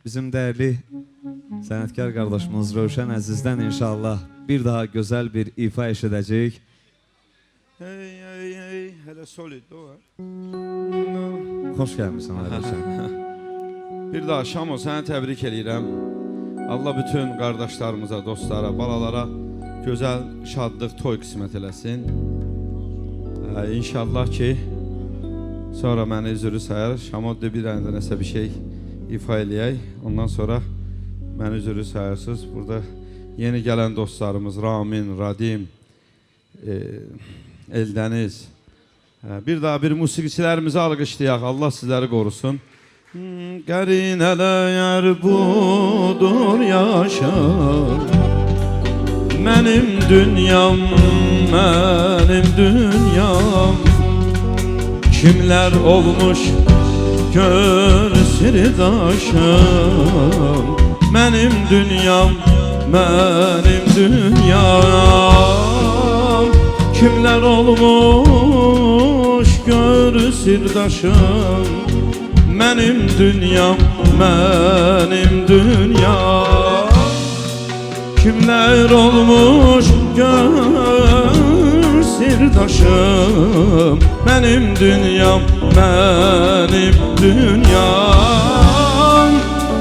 bizim değerli sənətkar qardaşımız Rövşən Əzizdən inşallah bir daha gözəl bir ifa eşidəcəyik. Hey hey hey, hele solid o var. Xoş gəlmişsən Rövşən. Bir daha Şamo, səni təbrik edirəm. Allah bütün qardaşlarımıza, dostlara, balalara gözəl şadlıq, toy qismət eləsin. İnşallah ki sonra məni üzürü sayar. Şamo de bir dənə nəsə bir şey ifa eləyək. Ondan sonra məni üzürü sayarsınız. Burada yeni gələn dostlarımız Ramin, Radim, Eldəniz. Bir daha bir musiqiçilərimizi alqışlayaq. Allah sizləri qorusun. Qərinələr budur yaşar, mənim dünyam, mənim dünyam. Kimlər olmuş gör sirdaşım, mənim dünyam, mənim dünyam. Kimlər olmuş gör sirdaşım, mənim dünyam, mənim dünyam. Kimlər olmuş gör sirdaşım, mənim dünyam, mənim dünyam.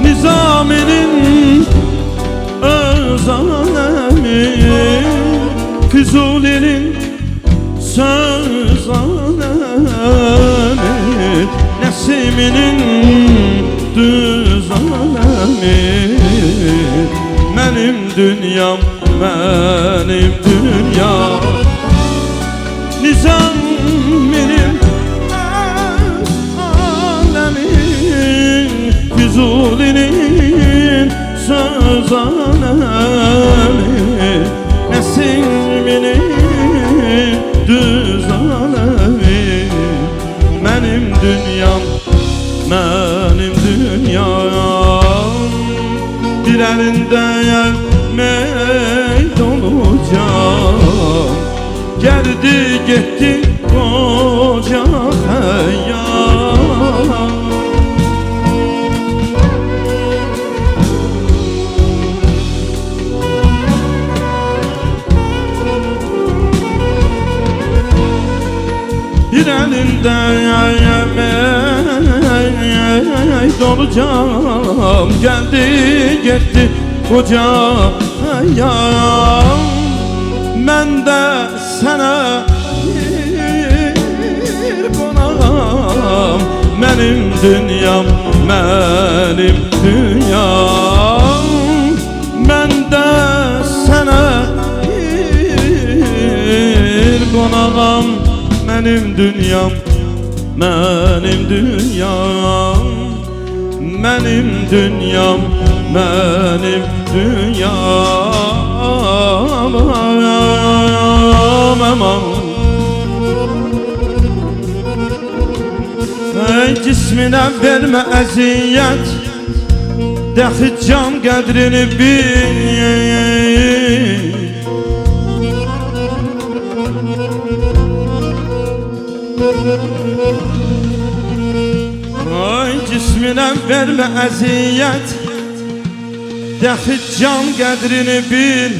Nizaminin öz alemi, Füzulinin söz alemi, Nəsiminin düz alemi, mənim dünyam, mənim dünyam. Nizaminin öz alemi, Füzulinin söz alemi, Nəsiminin düz alemi, mənim dünyam, mənim dünyam. Bir əlində meydan olacaq, gəldi getdi qoca xəyyam. Bir əlində dolacağım, geldi gitti koca hayam. Mən də sənə bir qonağam, mənim dünyam, mənim dünyam. Mən də sənə bir qonağam, mənim dünyam, mənim dünyam. Mənim dünyam, mənim dünyam. Ey cisminə vermə əziyyət, dəxi can qədrini bil. Ay cisminə vermə əziyyət, dəxi can qədrini bil.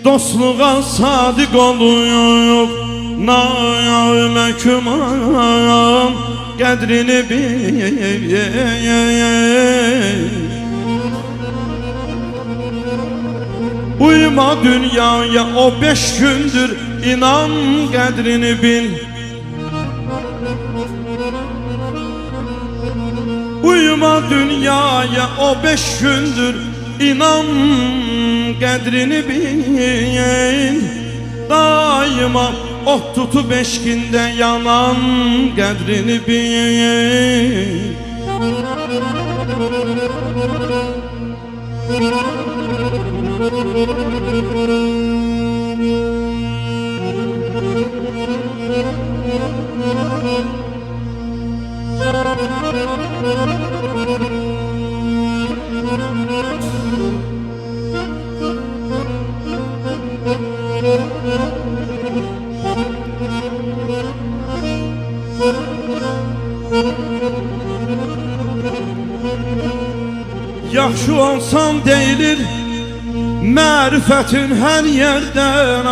Dostluğa sadiq oluyub, naməkuman qədrini bil. Uyma dünyaya, o 5 gündür, inan qədrini bil. Uyuma dünyaya, o 5 gündür, inan qədrini bil. Daima ot tutup eşkinde yanan qədrini bil. Yaxşı olsan deyilir mərifətin hər yerdən.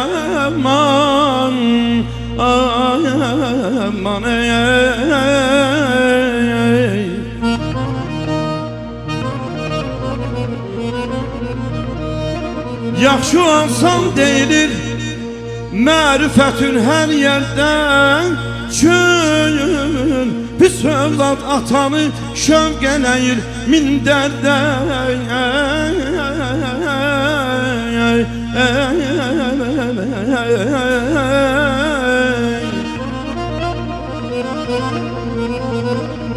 Aman, aman, ey, ey. Yaxşı olsan deyilir mərifətin hər yerdən. Çün pis övlad atanı şövq eləyir min dərdən.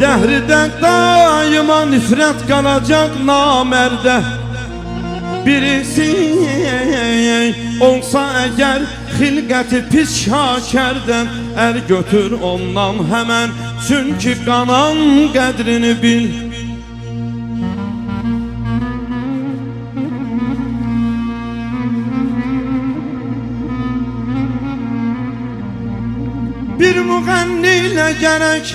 Dəhrdə daima nifrət qalacaq namərdə. Birisi olsa əgər xilqəti pis şakərdən, əl götür ondan həmən, çünki qanan qədrini bil. Bir müğənni ilə gərək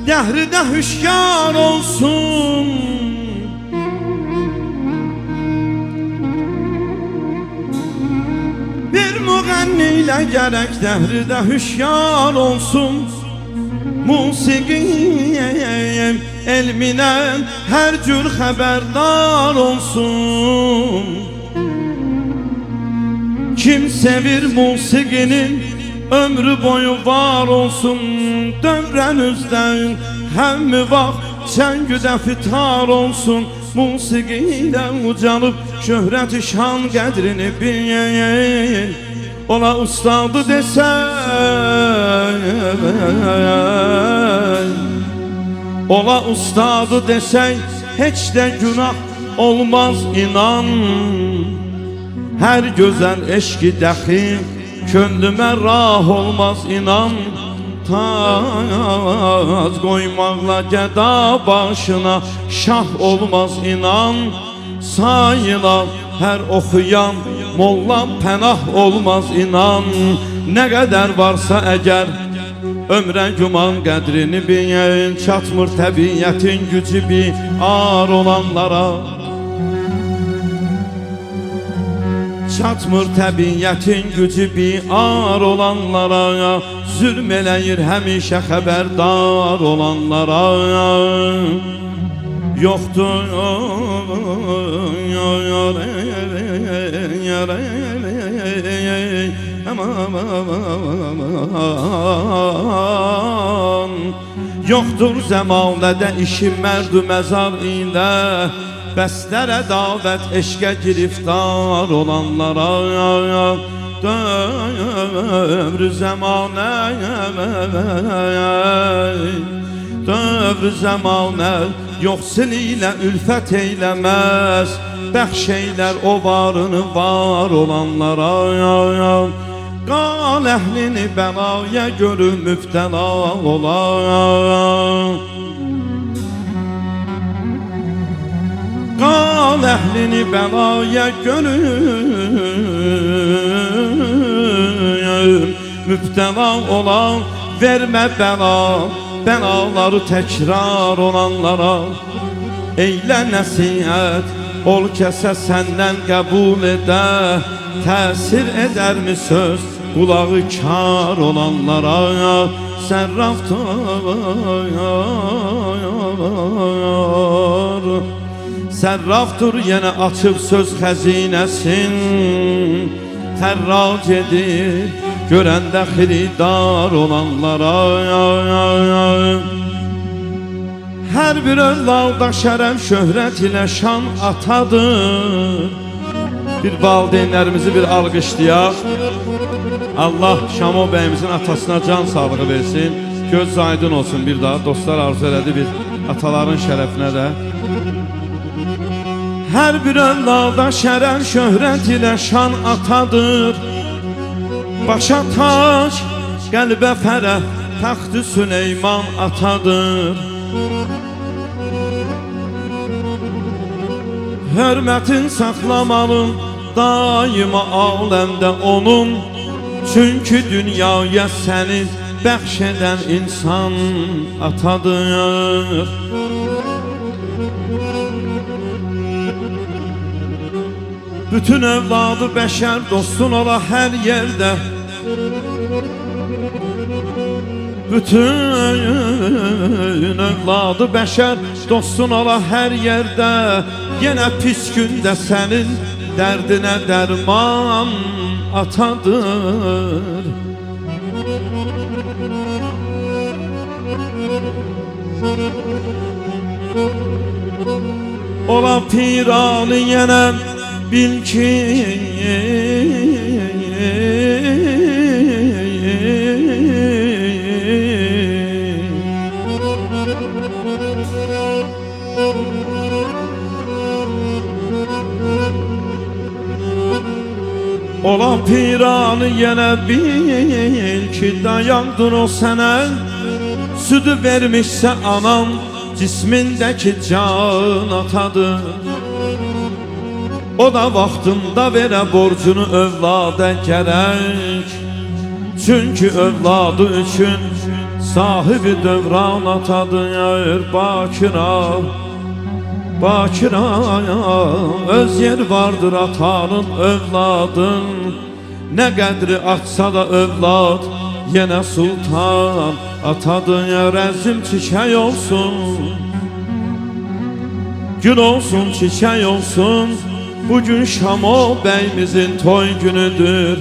dəhridə hüşyar olsun. Bir müğənni ilə gərək dəhridə hüşyar olsun. Musiqi elminə hər cür xəbərdar olsun. Kim sevir musiqinin ömrü boyu var olsun. Dövrənizdən həmmi vaxt çəngüdə fitar olsun. Musiqi ilə ucanıb şöhrəti şan qədrini bil. Ola ustadı desək, ola ustadı desək, heç də günah olmaz inan. Hər gözəl eşqi dəxi könlümə rah olmaz inan. Tac qoymaqla gəda başına şah olmaz inan. Sayıla hər oxuyan molla pənah olmaz inan. Nə qədər varsa əgər ömrə güman qədrini bil. Çatmır təbiyyətin gücü bir ar olanlara. Çatmır təbiyyətin gücü bir ar olanlara. Zülm eləyir həmişə xəbərdar olanlara. Yoxdur yoxdur zəmanədə işim mərdu məzar ilə. Bəslərə davət eşqə giriftar olanlara. Dövr zəmanə, dövr zəmanə yoxsul ilə ülfət eyləməz. Bəxş eylər o varını var olanlara. Qal əhlini bəlaya görür müftəla olar. Qal əhlini bəlaya görür müftəla olan. Vermə bəla, bəlaları təkrar olanlara. Eylə nəsihət, ol kəsə səndən qəbul edə. Təsir edərmi söz qulağı kar olanlara. Sərrafdır yenə açıb söz xəzinəsin. Xərrac edir görəndə xiridar olanlara. Hər bir övladda şərəf şöhrət ilə şan atadır. Bir valideynlərimizi bir alqışlayaq. Allah Şamo bəyimizin atasına can sağlığı versin. Göz aydın olsun bir daha. Dostlar arzu elədi bir ataların şərəfinə də. Hər bir övlada şərəf şöhrət ilə şan atadır. Başa tac, qəlbə fərəh, taxtı Süleyman atadır. Hörmətin saxlamalım daima aləmdə onun. Çünki dünyaya səni bəxş edən insan atadır. Bütün evladı beşer dostun ola her yerde. Bütün evladı beşer dostun ola her yerde. Yine pis günde senin derdine derman atadır. Ola piranı yenen bil ki ola piranı yene bil ki dayandır o sene. Sütü vermişse anam cismindeki can atadır. O da vaxtında verə borcunu övlada gerek. Çünkü övladı üçün sahibi dövran atadır. Bakıra, Bakıra öz yer vardır atanın övladın. Ne qədri atsa da övlad yine sultan atadır. Rəzim çiçək olsun, gül olsun, çiçək olsun. Bugün Şamo beyimizin toy günüdür.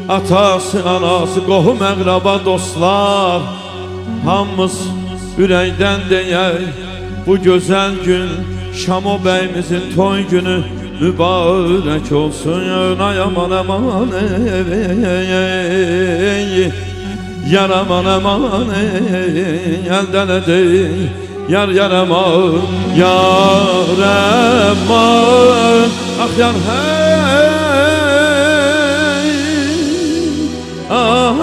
Atası, anası, qohum, əqraba, dostlar, hamımız ürəkdən deyək, bu gözəl gün Şamo beyimizin toy günü mübarək olsun. Ay aman aman ey, yar aman aman ey, eldən edey, yar yar aman, yar aman, ah yar hey, ah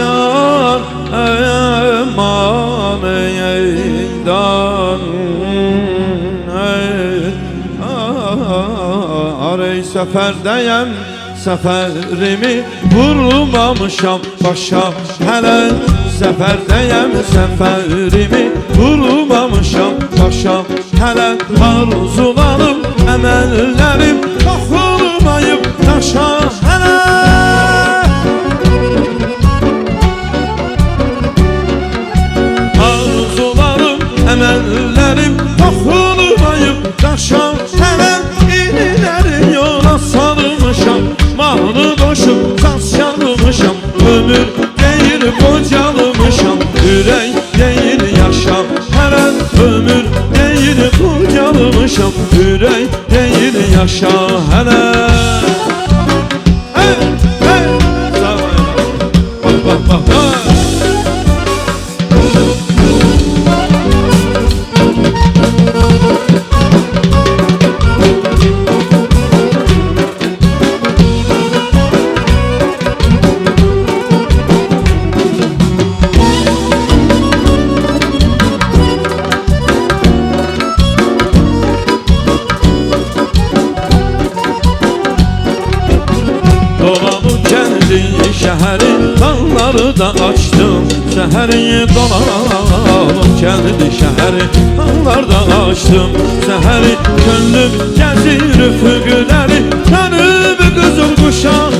yar aman ey, dan ey, arey seferdeyim, seferimi vurmamışam başa hele. Seferdeyim, seferimi vurmamışam başa hele. Arzularım, emellerim toxunmayıb taşa hele. Arzularım, emellerim toxunmayıb taşa hele. İnilerin yola sarılmışam, mahnı koşup saz çalmışam. Ömür değil qocalmışam, ürək değil yaşam. Hər an ömür değil qocalmışam, ürək değil yaşam. Hər an hey, hey, bak bak bak, hey. Şəhəri dağları da açdım, səhəri dolanım gəldi şəhəri dağlarda açdım. Səhəri könlüm gəzir üfüqləri, dönüb qızıl quşaq.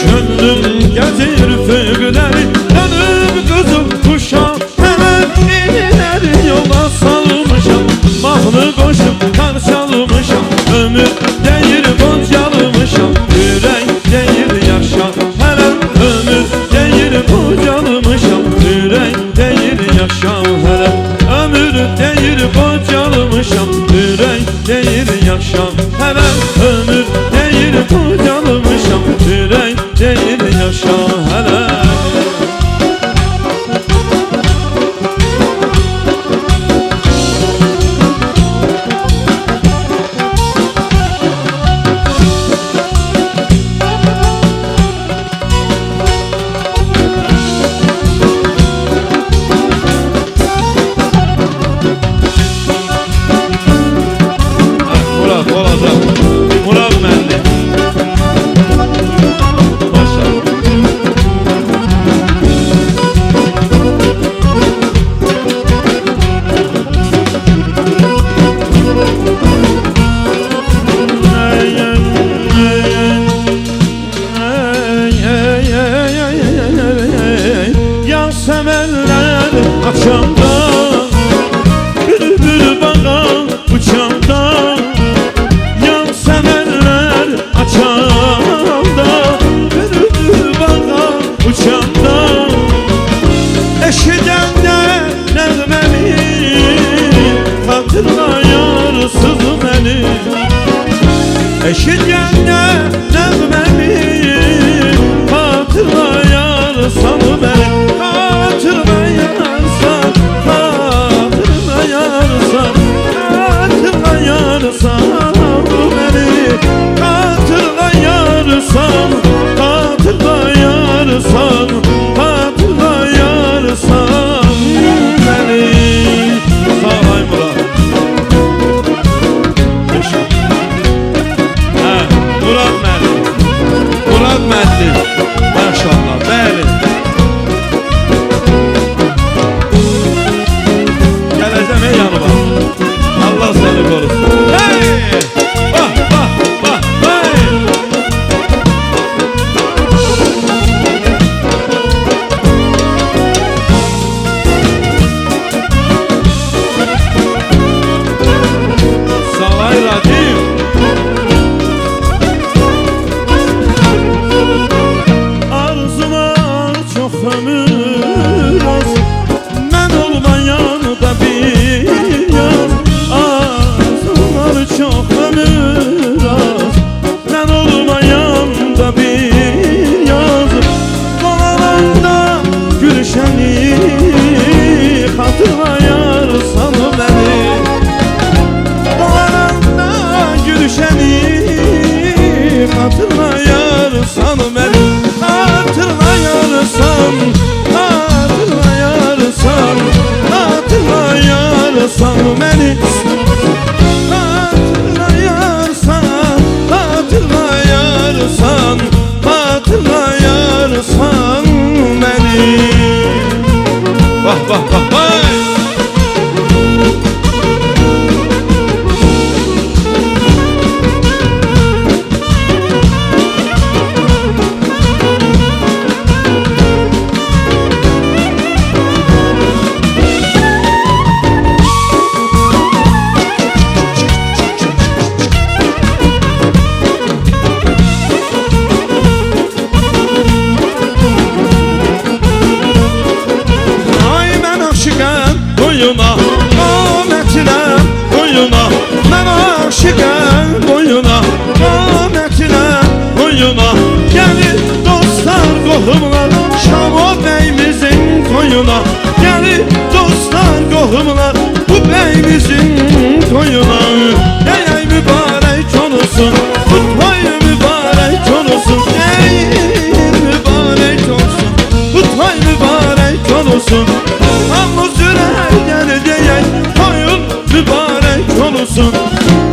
Könlüm gəzir üfüqləri, dönüb qızıl quşaq. İniləri yola salmışam, mahnı qoşub tar çalmışam. Ömür değil qocalmışam, ürək değil yaşam. Hər an ömür değil qocalmışam, ürək değil yaşam. Hər an ömür değil qocalmışam, ürək severler açanda, bülbül bağa uçanda. Yan severler açanda, bülbül bağa uçanda. Eşidəndə nəğməmi xatırlayarsız məni. Eşidəndə nəğməmi xatırlayarsan məni. Xatırlayarsan, xatırlayarsan, xatırlayarsan məni. Xatırlayarsan, xatırlayarsan, xatırlayarsan məni. Sağ olay Murad. Murad müəllim, Murad müəllim, maşallah, bəli. Gələcəm ey yanıma, Allah səni qorusun. Hey! Vah, vah, vah, hey! Salay Radim. Arzular çox ömür az, mən olmayan da bir yaz. Arzular çox ömür az, mən olmayan da bir yaz. Dolananda gülüşəni xatırlayarsan məni. Dolananda gülüşəni xatırlayarsan məni. Hatırlayarsan, hatırlayarsan, hatırlayarsan məni. Hatırlayarsan, hatırlayarsan, hatırlayarsan məni. Vah vah vah vay. Boyuna, qamətinə, boyuna. Mən aşiqəm boyuna, qamətinə, boyuna. Gəlir dostlar, qohumlar, Şamo bəyimizin toyuna. Gəlir dostlar, qohumlar, bu bəyimizin toyuna. Ey mübarək olsun, bu toy mübarək olsun. Ey mübarək olsun, bu toy mübarək olsun. Hamımız ürəkdən deyək, toyun mübarək olsun.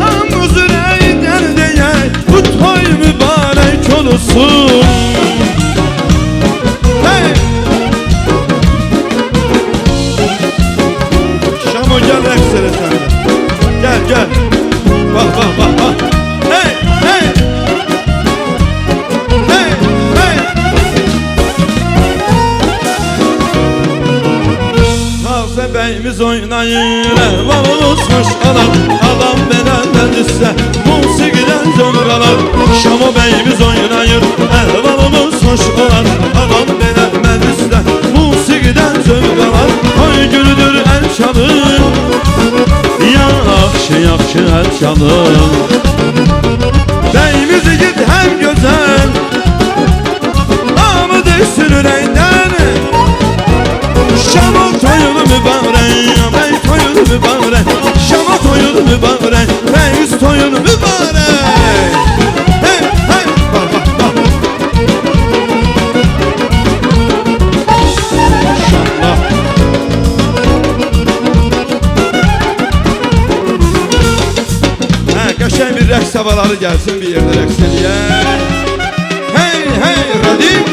Hamımız ürəkdən deyək, bu toy mübarək olsun. Hey! Şamo gəl rəqs elə sənə. Gəl, gəl. Bax, bax, bax, bax. Hey, hey! Hey, hey! Nazlı bəyimiz oynayır, əhvalımız xoş qalar. Adam beləndən düşsə, musiqidən zövq alar. Şamo bəyimiz oynayır, əhvalımız xoş qalar. Adam beləndən düşsə, musiqidən zövq alar. Oy gülüdür əl çalır, yaxşı, yaxşı əl çalır. Bəyimiz igid həm gözəl, hamı düşsün ürəkdən. Şamo toyunu mübarək, bəy toyunu mübarək. Şamo toyunu mübarək, bəyiz toyunu mübarək. Hey, hey, bak, bak, bak. Maşallah. Qəşəng bir rəqs havaları gəlsin, bir yerdə rəqs eləyək. Hey, hey, Radim,